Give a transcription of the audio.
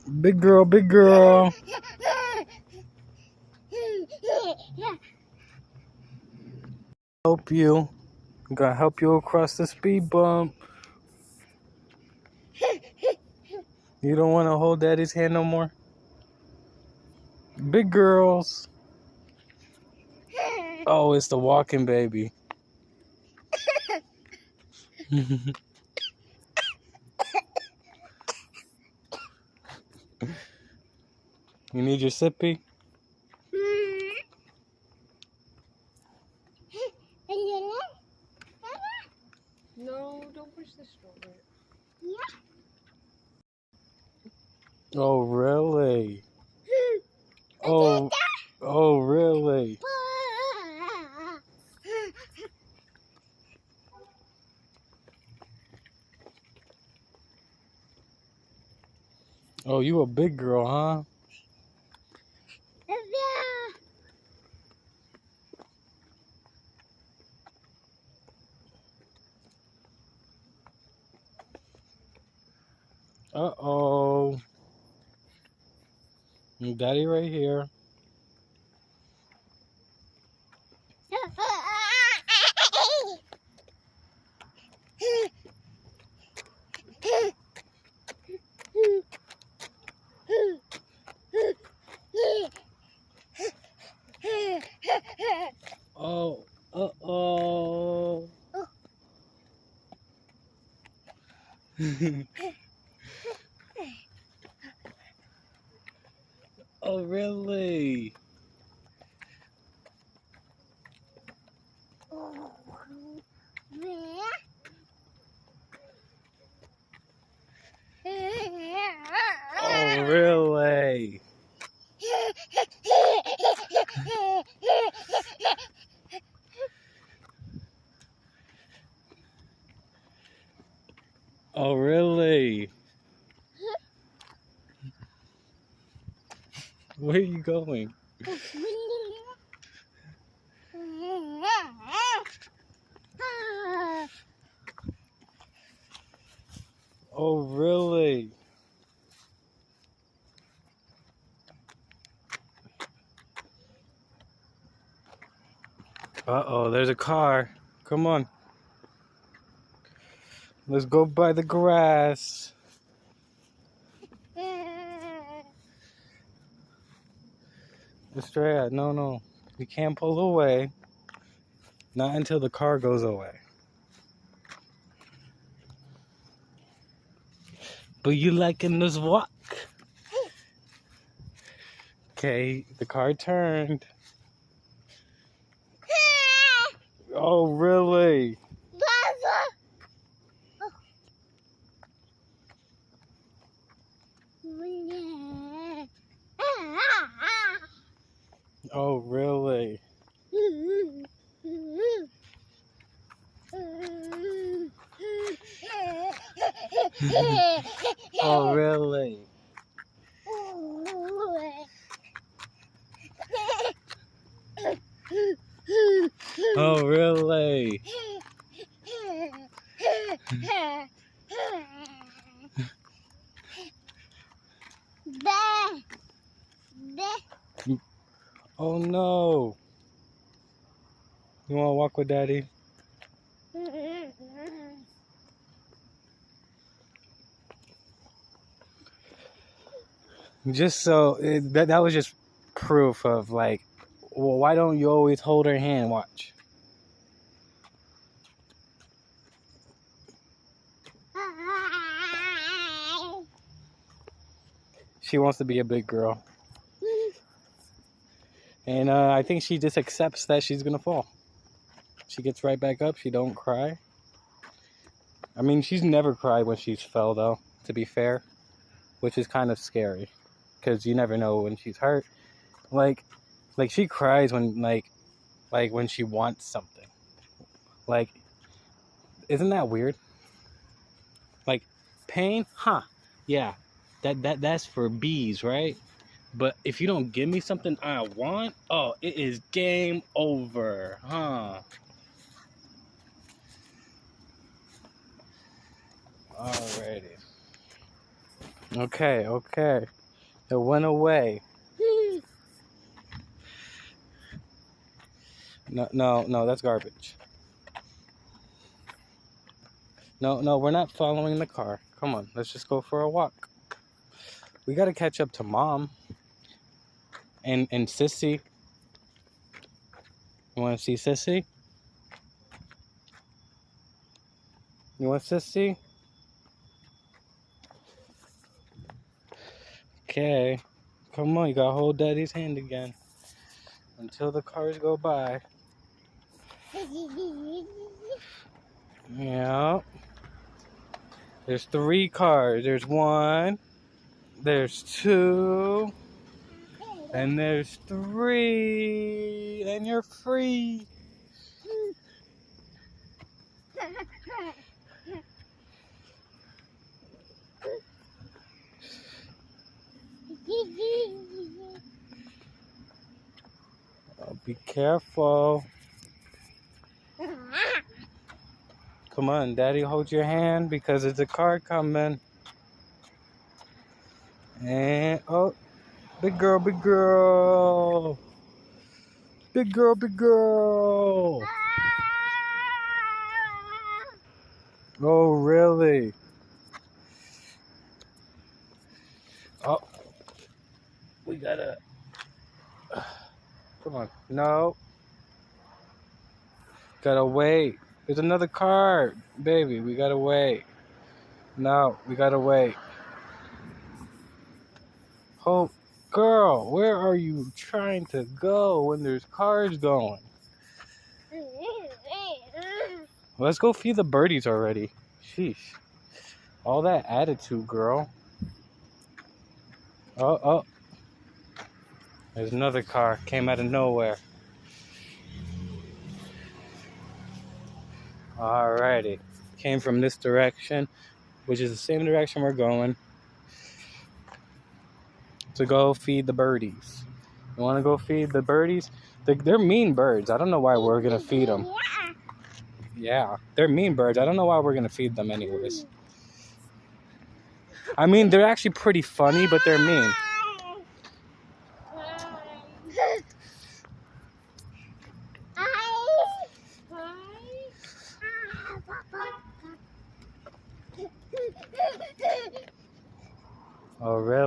Big girl, big girl. Help you. I'm gonna help you across the speed bump. You don't want to hold daddy's hand no more? Big girls. Oh, it's the walking baby. You need your sippy? No, don't push the stroller. Oh, really? Oh, oh, really? Oh, you a big girl, huh? Uh-oh. Daddy right here. Oh, uh-oh. Oh, really? Oh, really? Oh, really? Where are you going? Oh, really? Uh-oh, there's a car. Come on. Let's go by the grass. Estrella, no. You can't pull away. Not until the car goes away. But you liking this walk? Okay, the car turned. Oh, really? Oh, really? Oh, really? Oh, really? Oh, no. You want to walk with daddy? Just so, that was just proof of like, well, why don't you always hold her hand? Watch. She wants to be a big girl. And I think she just accepts that she's going to fall. She gets right back up. She don't cry. I mean, she's never cried when she's fell, though, to be fair. Which is kind of scary. Because you never know when she's hurt. Like she cries when, like when she wants something. Like, isn't that weird? Like, pain? Huh. Yeah. That's for bees, right? But if you don't give me something I want, oh, it is game over, huh? Alrighty. Okay, okay. It went away. No, that's garbage. No, we're not following the car. Come on, let's just go for a walk. We gotta catch up to Mom and Sissy. You wanna see Sissy? You want Sissy? Okay. Come on, you gotta hold Daddy's hand again. Until the cars go by. Yeah. There's 3 cars. There's 1. There's 2. And there's 3. And you're free. Oh, be careful. Come on, Daddy, hold your hand because there's a car coming. And, oh, big girl, big girl. Big girl, big girl. Oh, really? Oh, we gotta. Come on. No. Gotta wait. There's another car, baby. We gotta wait. No, we gotta wait. Oh, girl, where are you trying to go when there's cars going? Let's go feed the birdies already. Sheesh. All that attitude, girl. Oh. There's another car. Came out of nowhere. Alrighty. Came from this direction, which is the same direction we're going, to go feed the birdies. You want to go feed the birdies? They're mean birds. I don't know why we're going to feed them. Yeah, they're mean birds. I don't know why we're going to feed them anyways. I mean, they're actually pretty funny, but they're mean. Oh, really?